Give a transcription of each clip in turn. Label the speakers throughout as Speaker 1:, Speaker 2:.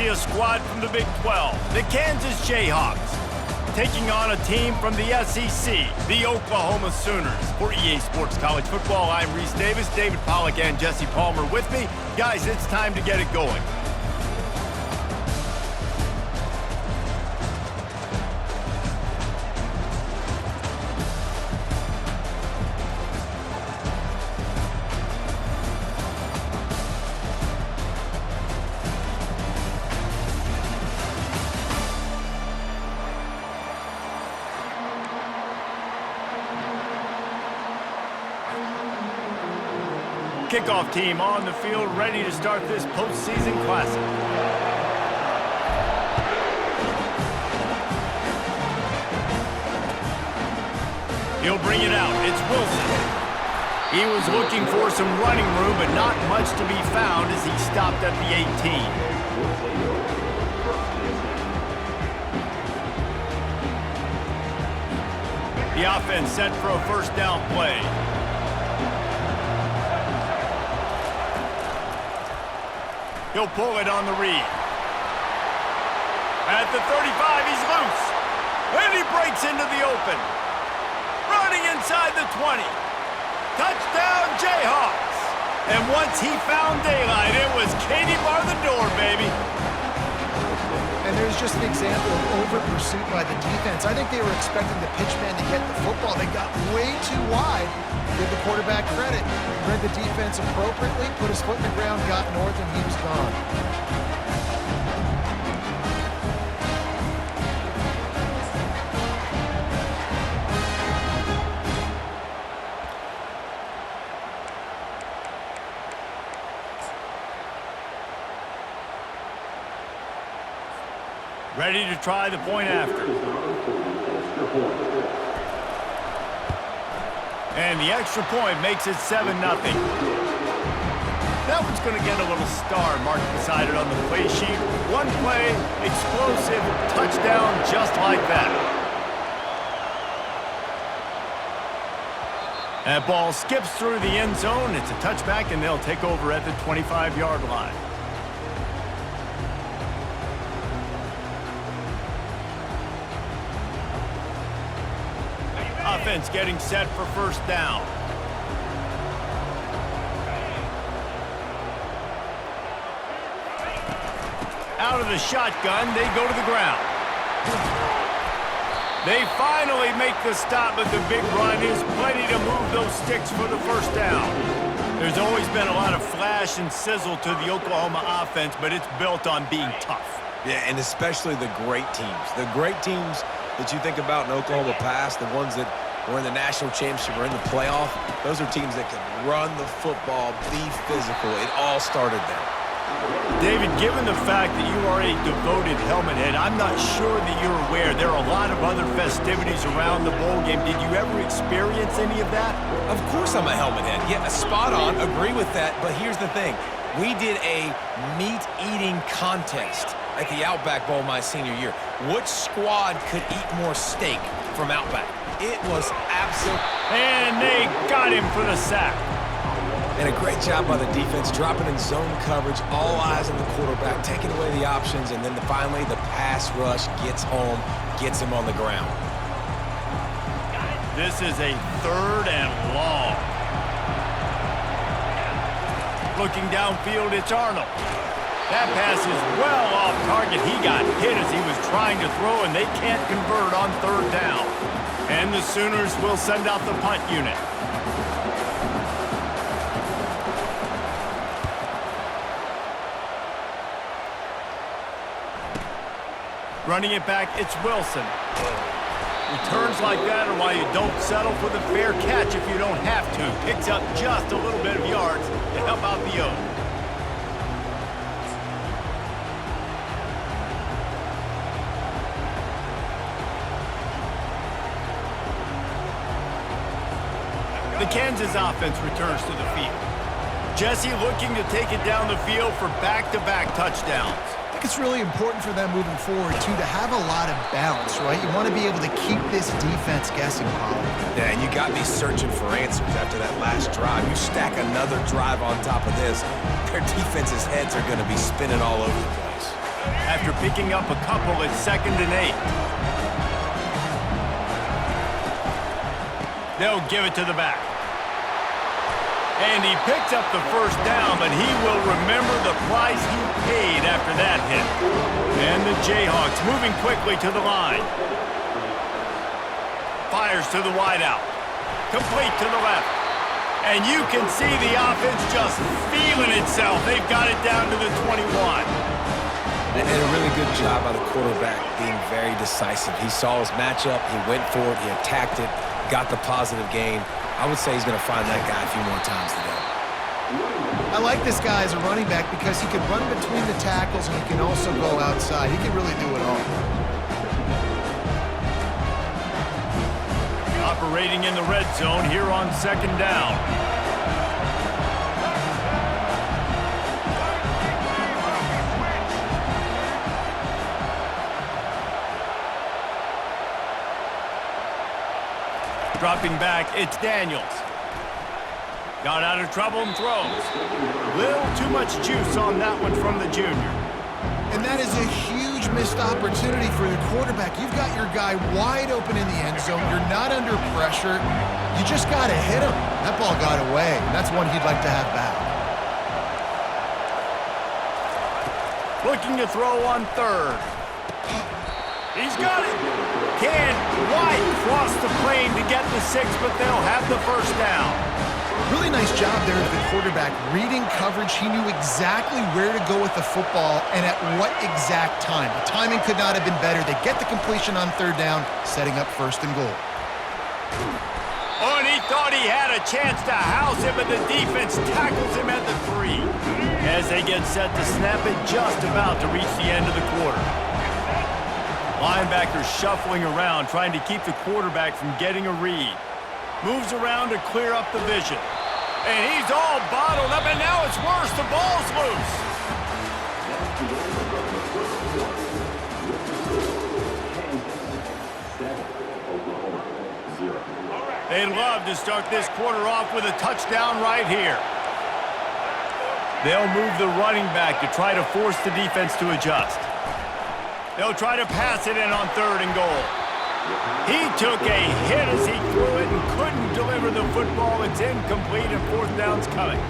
Speaker 1: see a squad from the Big 12, the Kansas Jayhawks, taking on a team from the SEC, the Oklahoma Sooners. For EA Sports College Football, I'm Reese Davis, David Pollack and Jesse Palmer with me. Guys, it's time to get it going. Kickoff team on the field, ready to start this postseason classic. He'll bring it out. It's Wilson. He was looking for some running room, but not much to be found as he stopped at the 18. The offense set for a first down play. He'll pull it on the read. At the 35, he's loose. And he breaks into the open. Running inside the 20. Touchdown, Jayhawks. And once he found daylight, it was Katie bar the door, baby.
Speaker 2: And there's just an example of over-pursuit by the defense. I think they were expecting the pitchman to get the football. They got way too wide. Give the quarterback credit. Read the defense appropriately, put his foot in the ground, got north, and he was gone.
Speaker 1: Ready to try the point after. And the extra point makes it 7-0. That one's going to get a little star marked beside it on the play sheet. One play, explosive, touchdown just like that. That ball skips through the end zone. It's a touchback, and they'll take over at the 25-yard line. Offense getting set for first down. Out of the shotgun, they go to the ground. They finally make the stop, but the big run is plenty to move those sticks for the first down. There's always been a lot of flash and sizzle to the Oklahoma offense, but it's built on being tough.
Speaker 3: Yeah, and especially the great teams. The great teams that you think about in Oklahoma past, the ones that were in the national championship or in the playoff, those are teams that can run the football, be physical. It all started there.
Speaker 1: David, given the fact that you are a devoted helmet head, I'm not sure that you're aware there are a lot of other festivities around the bowl game. Did you ever experience any of that?
Speaker 3: Of course I'm a helmet head. Yeah, spot on. Agree with that. But here's the thing. We did a meat-eating contest at the Outback Bowl my senior year. Which squad could eat more steak from Outback? It was absolute.
Speaker 1: And they got him for the sack.
Speaker 3: And a great job by the defense, dropping in zone coverage, all eyes on the quarterback, taking away the options, and then finally the pass rush gets home, gets him on the ground.
Speaker 1: This is a 3rd and long. Looking downfield, it's Arnold. That pass is well off target. He got hit as he was trying to throw, and they can't convert on 3rd down. And the Sooners will send out the punt unit. Running it back, it's Wilson. Returns like that are why you don't settle for the fair catch if you don't have to. Picks up just a little bit of yards to help out the O. The Kansas offense returns to the field. Jesse looking to take it down the field for back-to-back touchdowns.
Speaker 2: I think it's really important for them moving forward, too, to have a lot of balance, right? You want to be able to keep this defense guessing, Paul.
Speaker 3: Yeah, and you got me searching for answers after that last drive. You stack another drive on top of this, their defense's heads are going to be spinning all over the place.
Speaker 1: after picking up a couple at 2nd and 8. They'll give it to the back. And he picked up the first down, but he will remember the price he paid after that hit. And the Jayhawks moving quickly to the line. Fires to the wideout. Complete to the left. And you can see the offense just feeling itself. They've got it down to the 21.
Speaker 3: And a really good job by the quarterback being very decisive. He saw his matchup, he went for it, he attacked it, got the positive gain. I would say he's going to find that guy a few more times today.
Speaker 2: I like this guy as a running back because he can run between the tackles and he can also go outside. He can really do it all.
Speaker 1: Operating in the red zone here on 2nd down. Dropping back, it's Daniels. Got out of trouble and throws. Little too much juice on that one from the junior.
Speaker 2: And that is a huge missed opportunity for the quarterback. You've got your guy wide open in the end zone. You're not under pressure. You just got to hit him. That ball got away. That's one he'd like to have back.
Speaker 1: Looking to throw on 3rd. He's got it. Can White cross the plane to get the 6, but they'll have the first down.
Speaker 2: Really nice job there of the quarterback. Reading coverage, he knew exactly where to go with the football and at what exact time. The timing could not have been better. They get the completion on 3rd down, setting up 1st and goal.
Speaker 1: Oh, and he thought he had a chance to house him, but the defense tackles him at the 3. As they get set to snap it, just about to reach the end of the quarter. Linebackers shuffling around, trying to keep the quarterback from getting a read. Moves around to clear up the vision. And he's all bottled up, and now it's worse. The ball's loose. They'd love to start this quarter off with a touchdown right here. They'll move the running back to try to force the defense to adjust. They'll try to pass it in on 3rd and goal. He took a hit as he threw it and couldn't deliver the football. It's incomplete and 4th down's coming.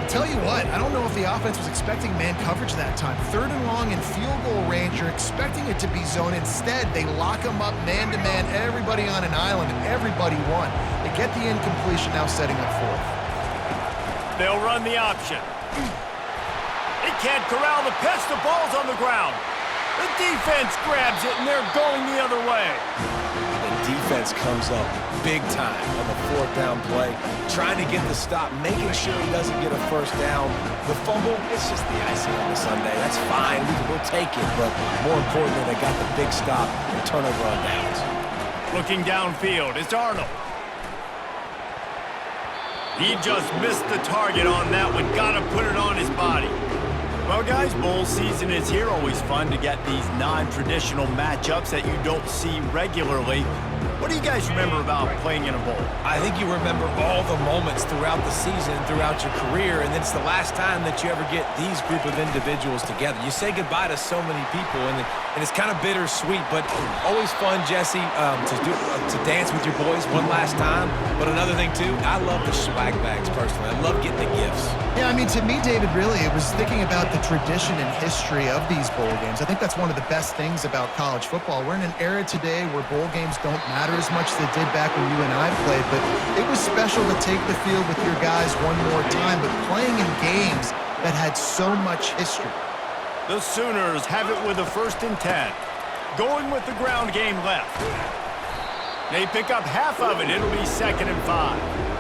Speaker 2: Tell you what, I don't know if the offense was expecting man coverage that time. 3rd and long in field goal range, you're expecting it to be zone. Instead, they lock them up man-to-man, everybody on an island, and everybody won. They get the incompletion, now setting up 4th.
Speaker 1: They'll run the option. They can't corral the pitch. The ball's on the ground. The defense grabs it, and they're going the other way.
Speaker 3: The defense comes up big time on the 4th down play, trying to get the stop, making sure he doesn't get a first down. The fumble, it's just the icing on the sundae. That's fine. We'll take it, but more importantly, they got the big stop and turnover on downs.
Speaker 1: Looking downfield, it's Arnold. He just missed the target on that one. Got to put it on his body. Well, guys, bowl season is here. Always fun to get these non-traditional matchups that you don't see regularly. What do you guys remember about playing in a bowl?
Speaker 3: I think you remember all the moments throughout the season, throughout your career, and it's the last time that you ever get these group of individuals together. You say goodbye to so many people, and it's kind of bittersweet, but always fun, Jesse, to dance with your boys one last time. But another thing, too, I love the swag bags, personally. I love getting the gifts.
Speaker 2: Yeah, I mean, to me, David, really, it was thinking about the tradition and history of these bowl games. I think that's one of the best things about college football. We're in an era today where bowl games don't matter as much as they did back when you and I played, but it was special to take the field with your guys one more time, but playing in games that had so much history.
Speaker 1: The Sooners have it with a 1st and 10. Going with the ground game left. They pick up half of it. It'll be 2nd and 5.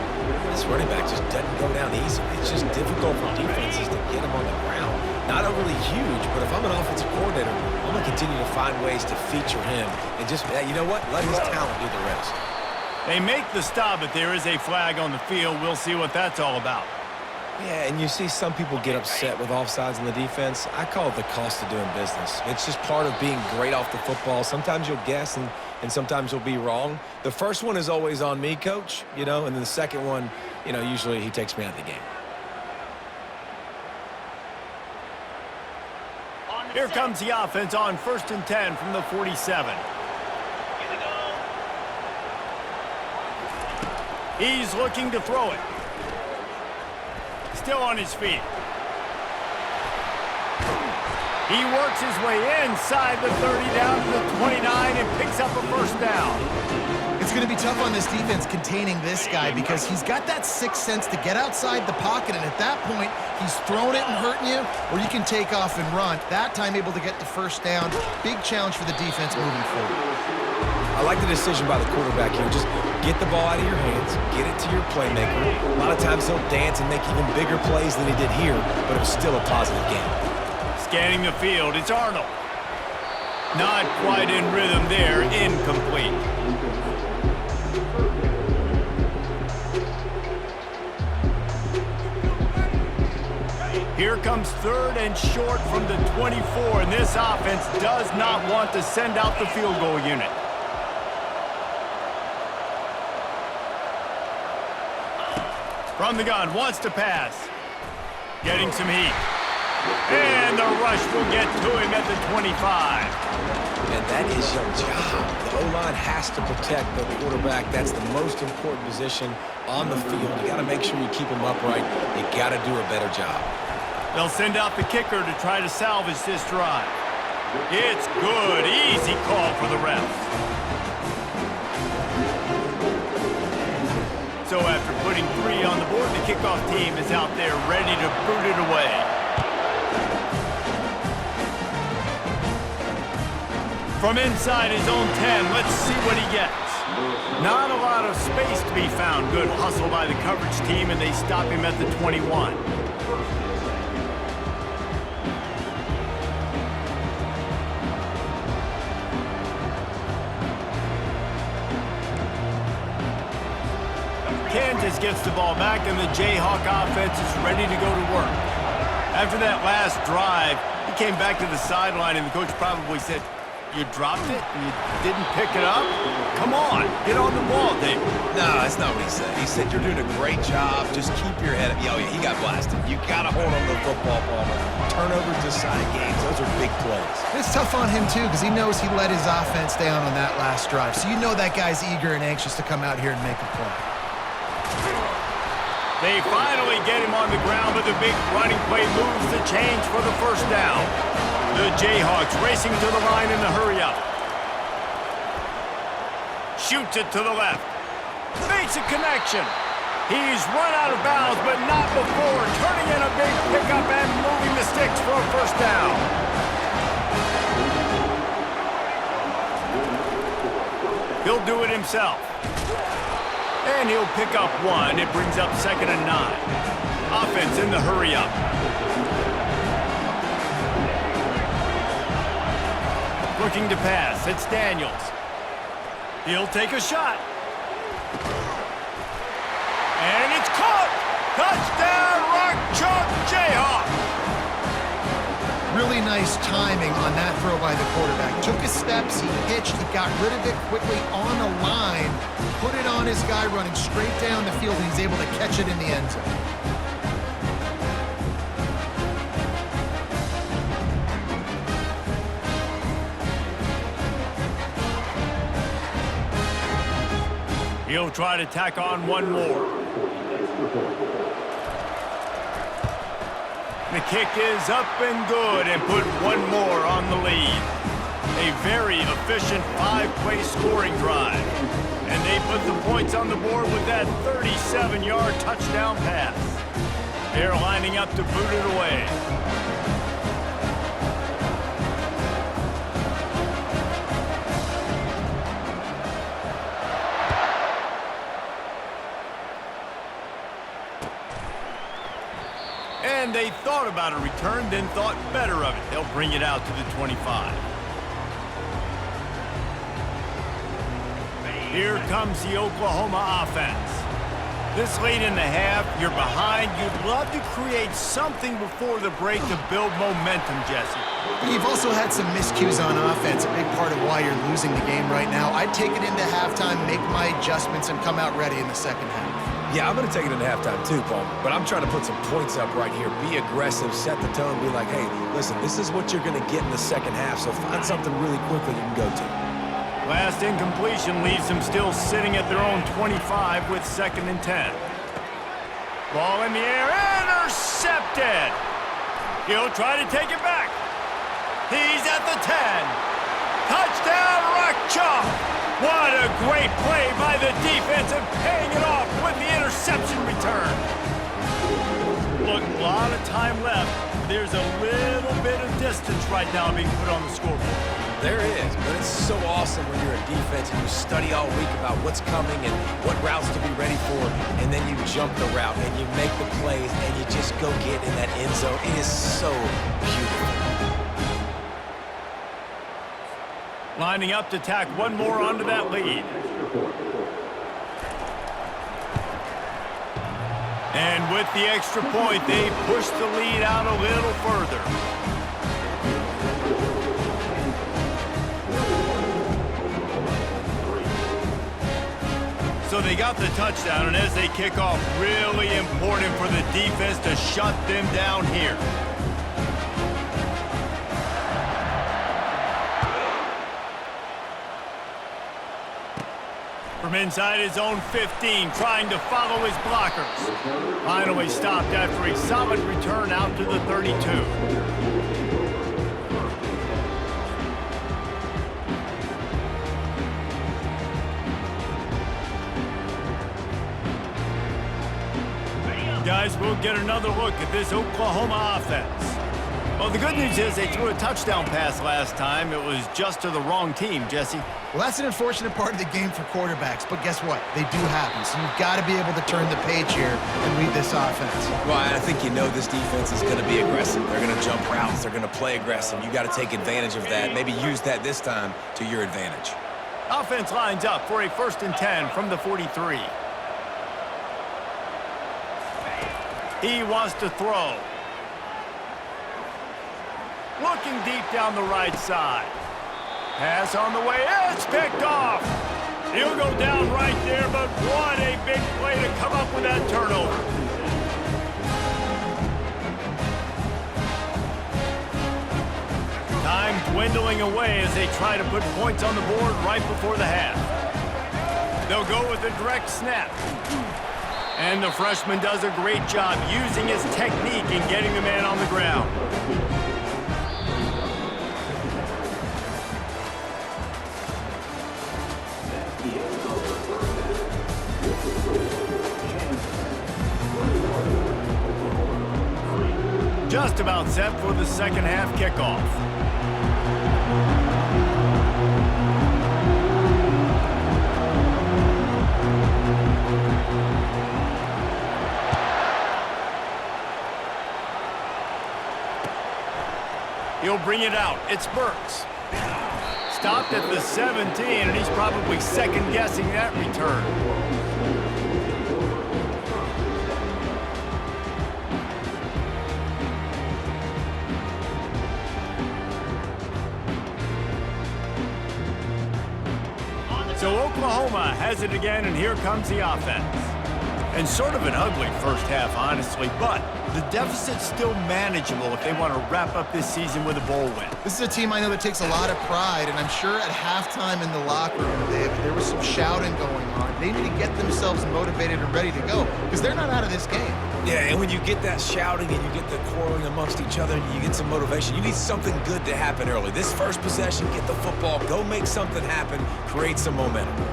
Speaker 3: This running back just doesn't go down easy. It's just difficult for defenses to get him on the ground. Not overly huge, but if I'm an offensive coordinator, I'm going to continue to find ways to feature him and just, you know what, let his talent do the rest.
Speaker 1: They make the stop, but there is a flag on the field. We'll see what that's all about.
Speaker 3: Yeah, and you see some people get upset with offsides in the defense. I call it the cost of doing business. It's just part of being great off the football. Sometimes you'll guess and sometimes you'll be wrong. The first one is always on me, coach, and then the second one, usually he takes me out of the game.
Speaker 1: On Here comes the offense on 1st and 10 from the 47. He's looking to throw it. Still on his feet. He works his way inside the 30 down to the 29 and picks up a first down.
Speaker 2: It's going to be tough on this defense containing this guy because he's got that sixth sense to get outside the pocket, and at that point, he's throwing it and hurting you, or you can take off and run. That time able to get the first down. Big challenge for the defense moving forward.
Speaker 3: I like the decision by the quarterback here. Just get the ball out of your hands, get it to your playmaker. A lot of times he'll dance and make even bigger plays than he did here, but it was still a positive game.
Speaker 1: Scanning the field, it's Arnold. Not quite in rhythm there, incomplete. Here comes 3rd and short from the 24, and this offense does not want to send out the field goal unit. From the gun, wants to pass. Getting some heat. And the rush will get to him at the 25.
Speaker 3: And that is your job. The O-line has to protect the quarterback. That's the most important position on the field. You got to make sure you keep him upright. You got to do a better job.
Speaker 1: They'll send out the kicker to try to salvage this drive. It's good. Easy call for the refs. So after putting 3 on the board, the kickoff team is out there ready to boot it away. From inside his own 10, let's see what he gets. Not a lot of space to be found. Good hustle by the coverage team, and they stop him at the 21. Kansas gets the ball back, and the Jayhawk offense is ready to go to work. After that last drive, he came back to the sideline, and the coach probably said, "You dropped it and you didn't pick it up? Come on, get on the ball, David."
Speaker 3: No, that's not what he said. He said, "You're doing a great job. Just keep your head up." Oh, yeah, he got blasted. You got to hold on to the football, Palmer. Turnovers decide games. Those are big plays.
Speaker 2: It's tough on him, too, because he knows he let his offense down on that last drive. So you know that guy's eager and anxious to come out here and make a play.
Speaker 1: They finally get him on the ground, but the big running play moves the chains for the first down. The Jayhawks racing to the line in the hurry-up. Shoots it to the left. Makes a connection. He's run out of bounds, but not before turning in a big pickup and moving the sticks for a first down. He'll do it himself. And he'll pick up 1. It brings up 2nd and 9. Offense in the hurry-up. Looking to pass. It's Daniels. He'll take a shot. And it's caught! Touchdown, Rock Chalk Jayhawk!
Speaker 2: Really nice timing on that throw by the quarterback. Took his steps, he hitched, he got rid of it quickly on the line, put it on his guy running straight down the field, and he's able to catch it in the end zone.
Speaker 1: He'll try to tack on 1 more. The kick is up and good and put 1 more on the lead. A very efficient 5-play scoring drive. And they put the points on the board with that 37-yard touchdown pass. They're lining up to boot it away. And they thought about a return, then thought better of it. They'll bring it out to the 25. Here comes the Oklahoma offense. This late in the half, you're behind. You'd love to create something before the break to build momentum, Jesse.
Speaker 2: You've also had some miscues on offense, a big part of why you're losing the game right now. I'd take it into halftime, make my adjustments, and come out ready in the second half.
Speaker 3: Yeah, I'm going to take it into halftime too, Paul. But I'm trying to put some points up right here. Be aggressive, set the tone, be like, hey, listen, this is what you're going to get in the second half, so find something really quickly you can go to.
Speaker 1: Last incompletion leaves them still sitting at their own 25 with 2nd and 10. Ball in the air, intercepted. He'll try to take it back. He's at the 10. Touchdown, Rock Chalk. What a great play by the defense and paying it off with the interception return. Look, a lot of time left. There's a little bit of distance right now being put on the scoreboard.
Speaker 3: There is, but it's so awesome when you're a defense and you study all week about what's coming and what routes to be ready for, and then you jump the route and you make the plays and you just go get in that end zone. It is so beautiful.
Speaker 1: Lining up to tack one more onto that lead. And with the extra point, they push the lead out a little further. So they got the touchdown, and as they kick off, really important for the defense to shut them down here. From inside his own 15, trying to follow his blockers. Finally stopped after a solid return out to the 32. Guys, we'll get another look at this Oklahoma offense. Well, the good news is they threw a touchdown pass last time. It was just to the wrong team, Jesse.
Speaker 2: Well, that's an unfortunate part of the game for quarterbacks, but guess what? They do happen, so you've got to be able to turn the page here and read this offense.
Speaker 3: Well, I think you know this defense is going to be aggressive. They're going to jump routes. They're going to play aggressive. You got to take advantage of that. Maybe use that this time to your advantage.
Speaker 1: Offense lines up for a 1st and 10 from the 43. He wants to throw. Looking deep down the right side. Pass on the way. It's picked off. He'll go down right there, but what a big play to come up with that turnover. Time dwindling away as they try to put points on the board right before the half. They'll go with a direct snap. And the freshman does a great job using his technique in getting the man on the ground. Just about set for the second half kickoff. He'll bring it out. It's Burks. Stopped at the 17, and he's probably second-guessing that return. So Oklahoma has it again, and here comes the offense. And sort of an ugly first half, honestly, but the deficit's still manageable if they want to wrap up this season with a bowl win.
Speaker 2: This is a team I know that takes a lot of pride, and I'm sure at halftime in the locker room, there was some shouting going on. They need to get themselves motivated and ready to go, because they're not out of this game.
Speaker 3: Yeah, and when you get that shouting and you get the quarreling amongst each other, you get some motivation. You need something good to happen early. This first possession, get the football, go make something happen, create some momentum.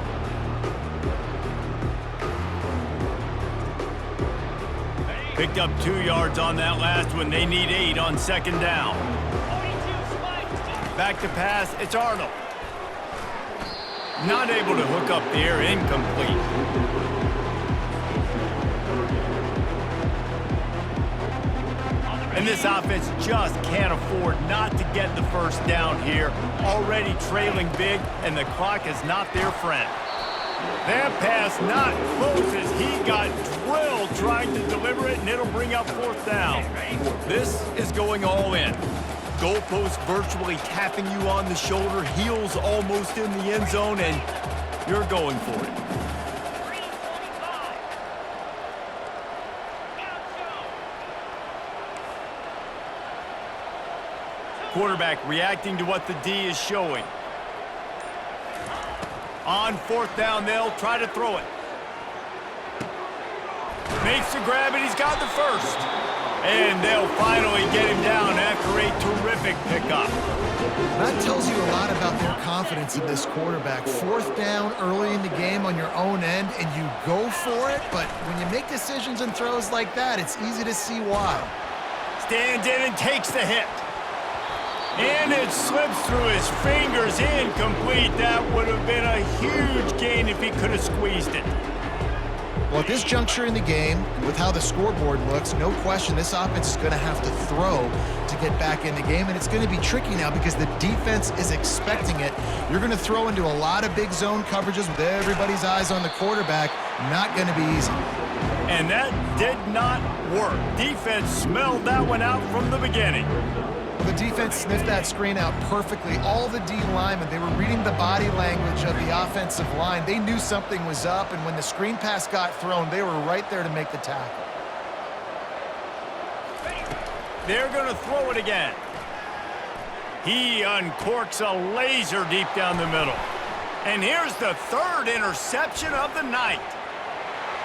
Speaker 1: Picked up 2 yards on that last one. They need 8 on second down. Back to pass. It's Arnold. Not able to hook up there. Incomplete. And this offense just can't afford not to get the first down here. Already trailing big, and the clock is not their friend. That pass not close as he got drilled trying to deliver it, and it'll bring up 4th down. This is going all in. Goalpost virtually tapping you on the shoulder, heels almost in the end zone, and you're going for it. Quarterback reacting to what the D is showing. On fourth down, they'll try to throw it. Makes the grab, and he's got the first. And they'll finally get him down after a terrific pickup.
Speaker 2: That tells you a lot about their confidence in this quarterback. Fourth down early in the game on your own end, and you go for it, but when you make decisions and throws like that, it's easy to see why.
Speaker 1: Stands in and takes the hit. And it slips through his fingers, incomplete. That would have been a huge gain if he could have squeezed it.
Speaker 2: Well, at this juncture in the game, with how the scoreboard looks, no question this offense is going to have to throw to get back in the game, and it's going to be tricky now because the defense is expecting it. You're going to throw into a lot of big zone coverages with everybody's eyes on the quarterback. Not going to be easy.
Speaker 1: And that did not work. Defense smelled that one out from the beginning.
Speaker 2: The defense sniffed that screen out perfectly. All the D linemen, they were reading the body language of the offensive line. They knew something was up, and when the screen pass got thrown, they were right there to make the tackle.
Speaker 1: They're going to throw it again. He uncorks a laser deep down the middle. And here's the third interception of the night.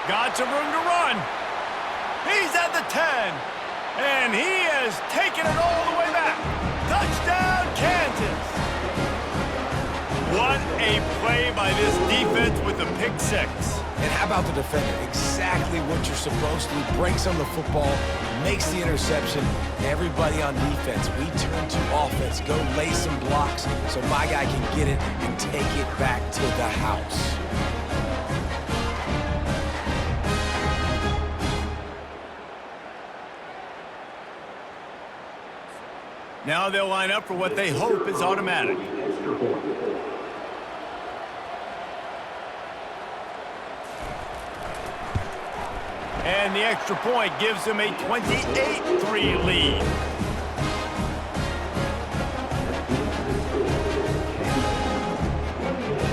Speaker 1: Got some room to run. He's at the 10. And he has taken it all the way back. Touchdown, Kansas. What a play by this defense with the pick six.
Speaker 3: And how about the defender? Exactly what you're supposed to do. Breaks on the football, makes the interception. Everybody on defense, we turn to offense. Go lay some blocks so my guy can get it and take it back to the house.
Speaker 1: Now they'll line up for what they hope is automatic. And the extra point gives them a 28-3 lead.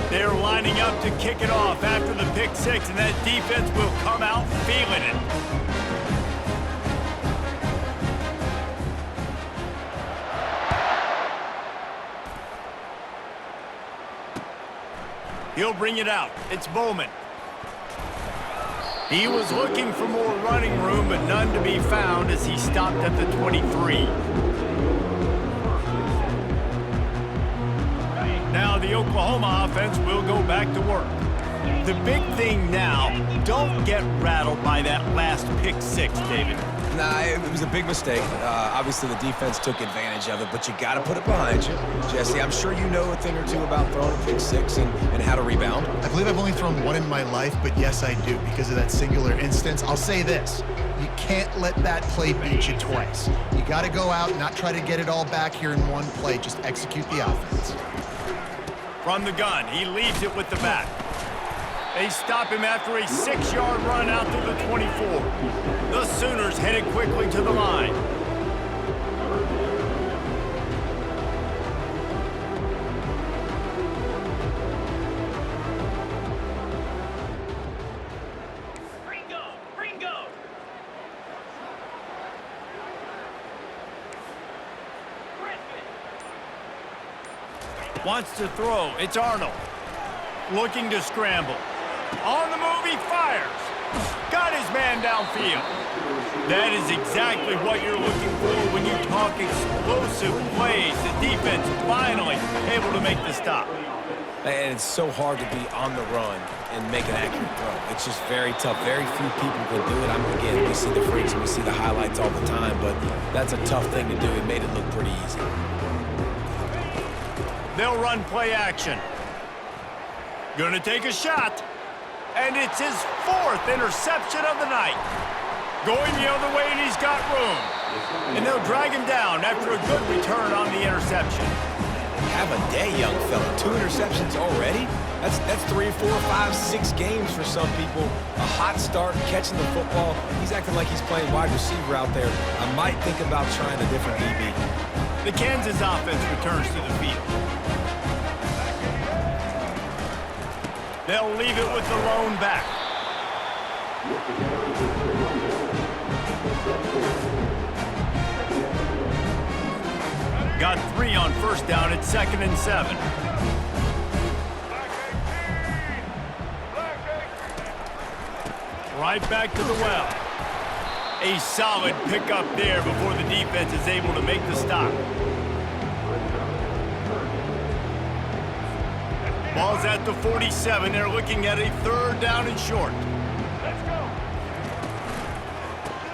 Speaker 1: They're lining up to kick it off after the pick six, and that defense will come out feeling it. He'll bring it out. It's Bowman. He was looking for more running room, but none to be found as he stopped at the 23. Now the Oklahoma offense will go back to work. The big thing now, don't get rattled by that last pick six, David.
Speaker 3: Nah, it was a big mistake. Obviously, the defense took advantage of it, but you got to put it behind you. Jesse, I'm sure you know a thing or two about throwing a pick six and how to rebound.
Speaker 2: I believe I've only thrown one in my life, but yes, I do because of that singular instance. I'll say this. You can't let that play beat you twice. You got to go out and not try to get it all back here in one play. Just execute the offense.
Speaker 1: From the gun, he leaves it with the back. They stop him after a 6-yard run out to the 24. The Sooners headed quickly to the line. Ringo! Wants to throw. It's Arnold. Looking to scramble. On the move, he fires. Got his man downfield. That is exactly what you're looking for when you talk explosive plays. The defense finally able to make the stop.
Speaker 3: And it's so hard to be on the run and make an accurate throw. It's just very tough. Very few people can do it. Again, we see the freaks and we see the highlights all the time, but that's a tough thing to do. It made it look pretty easy.
Speaker 1: They'll run play action. Gonna take a shot. And it's his 4th interception of the night. Going the other way, and he's got room. And they'll drag him down after a good return on the interception.
Speaker 3: Have a day, young fella. 2 interceptions already? That's 3, 4, 5, 6 games for some people. A hot start, catching the football. He's acting like he's playing wide receiver out there. I might think about trying a different DB.
Speaker 1: The Kansas offense returns to the field. They'll leave it with the lone back. Got first down at 2nd and 7. Right back to the well. A solid pickup there before the defense is able to make the stop. Ball's at the 47. They're looking at a 3rd down and short.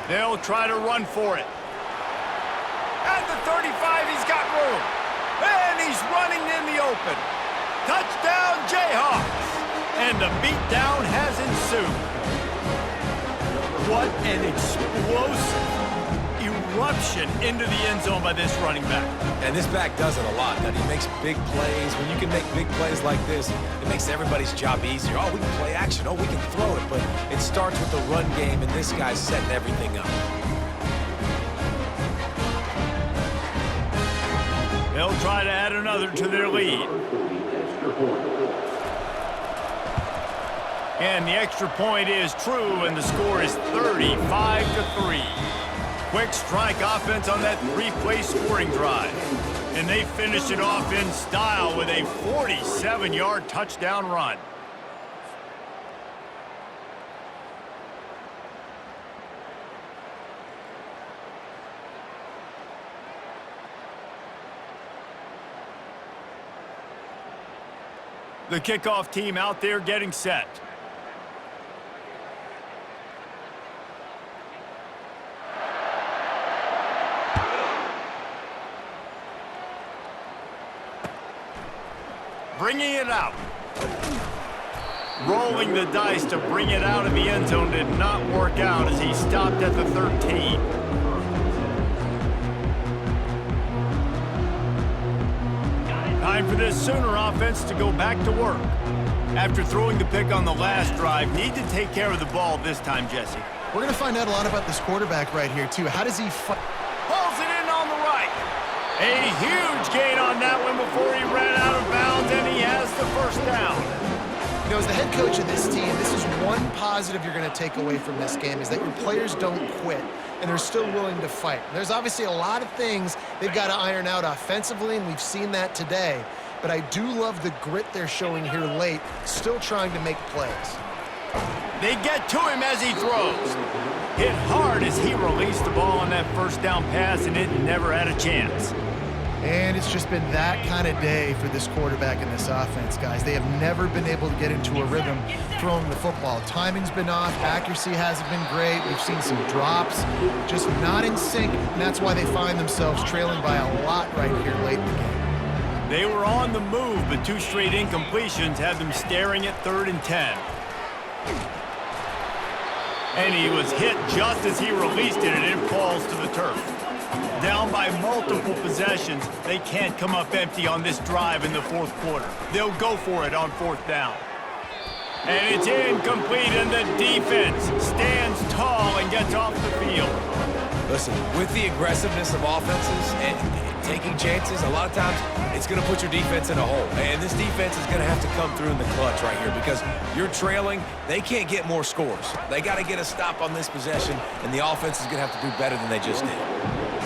Speaker 1: They'll try to run for it. At the 35, he's got room. And he's running in the open. Touchdown, Jayhawks. And the beatdown has ensued. What an explosive eruption into the end zone by this running back.
Speaker 3: And this back does it a lot. That he makes big plays. When you can make big plays like this, it makes everybody's job easier. Oh, we can play action. Oh, we can throw it. But it starts with the run game, and this guy's setting everything up.
Speaker 1: They'll try to add another to their lead. And the extra point is true, and the score is 35-3. Quick strike offense on that 3-play scoring drive. And they finish it off in style with a 47-yard touchdown run. The kickoff team out there getting set. Bringing it out. Rolling the dice to bring it out of the end zone did not work out as he stopped at the 13. Time for this Sooner offense to go back to work. After throwing the pick on the last drive, need to take care of the ball this time, Jesse.
Speaker 2: We're going to find out a lot about this quarterback right here, too. How does he fight?
Speaker 1: Pulls it in on the right. A huge gain on that one before he ran out of bounds, and he has the first down.
Speaker 2: You know, as the head coach of this team, this is one positive you're going to take away from this game, is that your players don't quit, and they're still willing to fight. There's obviously a lot of things they've got to iron out offensively, and we've seen that today. But I do love the grit they're showing here late, still trying to make plays.
Speaker 1: They get to him as he throws. Hit hard as he released the ball on that first down pass, and it never had a chance.
Speaker 2: And it's just been that kind of day for this quarterback and this offense, guys. They have never been able to get into a rhythm throwing the football. Timing's been off. Accuracy hasn't been great. We've seen some drops, just not in sync, and that's why they find themselves trailing by a lot right here late in the game.
Speaker 1: They were on the move, but 2 straight incompletions had them staring at 3rd and 10. And he was hit just as he released it, and it falls to the turf. Down by multiple possessions, they can't come up empty on this drive in the 4th quarter. They'll go for it on 4th down. And it's incomplete, and the defense stands tall and gets off the field.
Speaker 3: Listen, with the aggressiveness of offenses and taking chances, a lot of times it's going to put your defense in a hole. And this defense is going to have to come through in the clutch right here because you're trailing. They can't get more scores. They got to get a stop on this possession, and the offense is going to have to do better than they just did.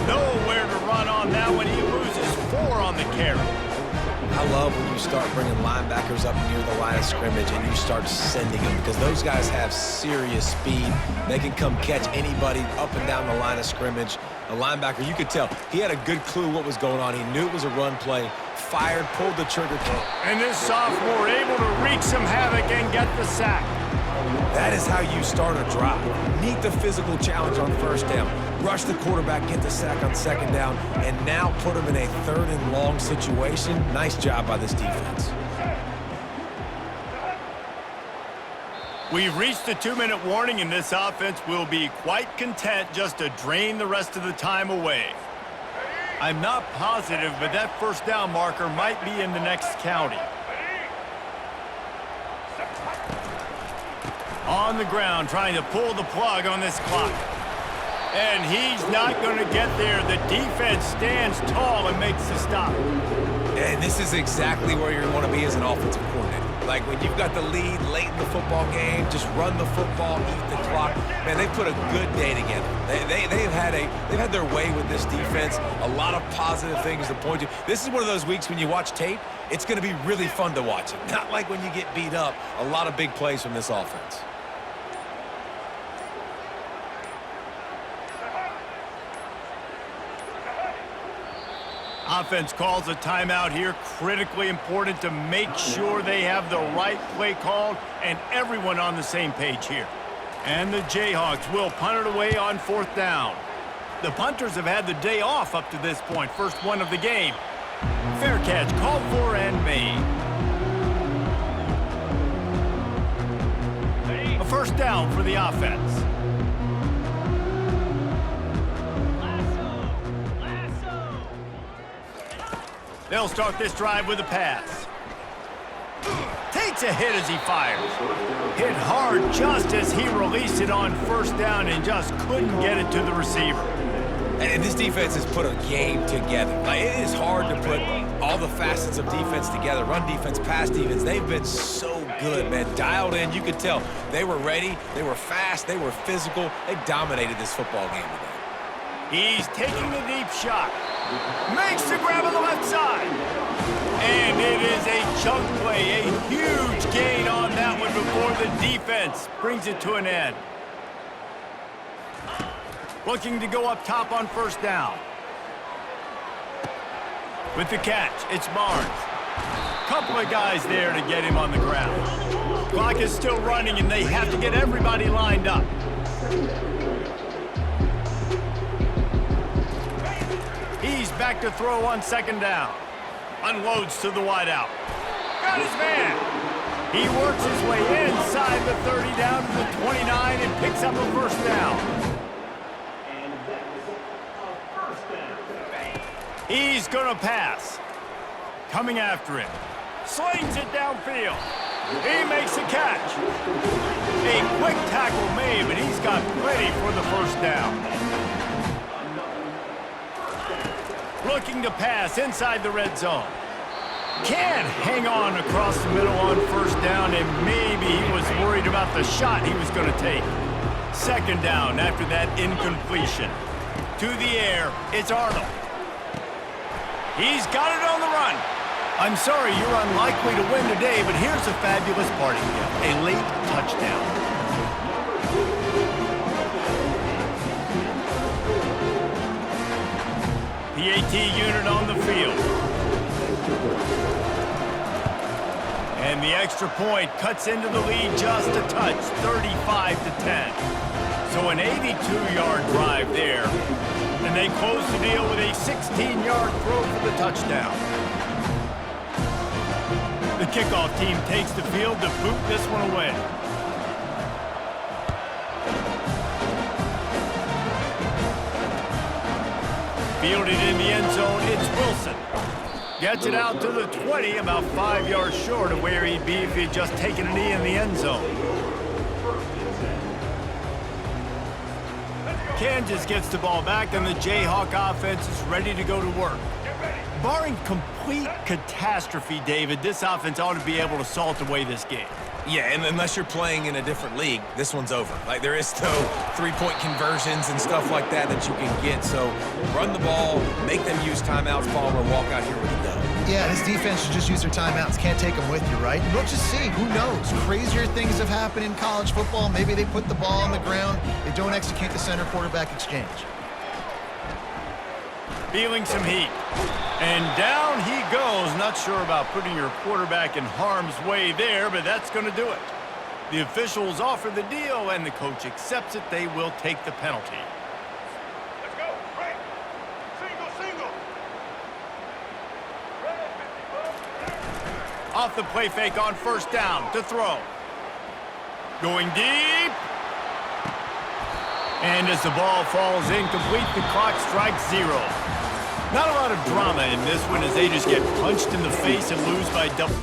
Speaker 1: Nowhere to run on that when he loses 4 on the carry.
Speaker 3: I love when you start bringing linebackers up near the line of scrimmage and you start sending them because those guys have serious speed. They can come catch anybody up and down the line of scrimmage. A linebacker, you could tell, he had a good clue what was going on. He knew it was a run play, fired, pulled the trigger.
Speaker 1: And this sophomore able to wreak some havoc and get the sack.
Speaker 3: That is how you start a drive. Meet the physical challenge on 1st down. Rush the quarterback, get the sack on 2nd down, and now put him in a 3rd and long situation. Nice job by this defense.
Speaker 1: We've reached the 2-minute warning, and this offense will be quite content just to drain the rest of the time away. I'm not positive, but that 1st down marker might be in the next county. On the ground, trying to pull the plug on this clock. And he's not going to get there. The defense stands tall and makes the stop.
Speaker 3: And this is exactly where you want to be as an offensive coordinator. Like when you've got the lead late in the football game, just run the football, eat the clock. Man, they put a good day together. They've had their way with this defense. A lot of positive things to point to. This is one of those weeks when you watch tape, it's going to be really fun to watch it. Not like when you get beat up. A lot of big plays from this offense.
Speaker 1: Offense calls a timeout here. Critically important to make sure they have the right play called and everyone on the same page here. And the Jayhawks will punt it away on 4th down. The punters have had the day off up to this point. First one of the game. Fair catch called for and made. A first down for the offense. They'll start this drive with a pass. Takes a hit as he fires. Hit hard just as he released it on 1st down and just couldn't get it to the receiver.
Speaker 3: And this defense has put a game together. Like, it is hard to put all the facets of defense together. Run defense, pass defense. They've been so good, man. Dialed in. You could tell they were ready. They were fast. They were physical. They dominated this football game today.
Speaker 1: He's taking the deep shot. Makes the grab on the left side. And it is a chunk play. A huge gain on that one before the defense brings it to an end. Looking to go up top on 1st down. With the catch, it's Barnes. Couple of guys there to get him on the ground. Clock is still running, and they have to get everybody lined up. He's back to throw on 2nd down. Unloads to the wideout. Got his man. He works his way inside the 30 down to the 29 and picks up a 1st down. He's going to pass. Coming after him. Slings it downfield. He makes a catch. A quick tackle made, but he's got plenty for the 1st down. Looking to pass inside the red zone. Can't hang on across the middle on 1st down, and maybe he was worried about the shot he was going to take. 2nd down after that incompletion. To the air, it's Arnold. He's got it on the run. I'm sorry you're unlikely to win today, but here's a fabulous parting gift. A late touchdown. PAT unit on the field. And the extra point cuts into the lead just a touch, 35-10. So an 82-yard drive there. And they close the deal with a 16-yard throw for the touchdown. The kickoff team takes the field to boot this one away. Fielded in the end zone, it's Wilson. Gets it out to the 20, about 5 yards short of where he'd be if he'd just taken a knee in the end zone. Kansas gets the ball back, and the Jayhawk offense is ready to go to work. Barring complete catastrophe, David, this offense ought to be able to salt away this game.
Speaker 3: Yeah, and unless you're playing in a different league, this one's over. Like, there is no 3-point conversions and stuff like that you can get. So run the ball, make them use timeouts, Palmer, walk out here with a dub.
Speaker 2: Yeah, this defense should just use their timeouts. Can't take them with you, right? We'll just see. Who knows? Crazier things have happened in college football. Maybe they put the ball on the ground. They don't execute the center-quarterback exchange.
Speaker 1: Feeling some heat. And down he goes. Not sure about putting your quarterback in harm's way there, but that's going to do it. The officials offer the deal, and the coach accepts it. They will take the penalty.
Speaker 4: Let's go. Right. Single.
Speaker 1: Off the play fake on 1st down to throw. Going deep. And as the ball falls incomplete, the clock strikes 0. Not a lot of drama in this one as they just get punched in the face and lose by double.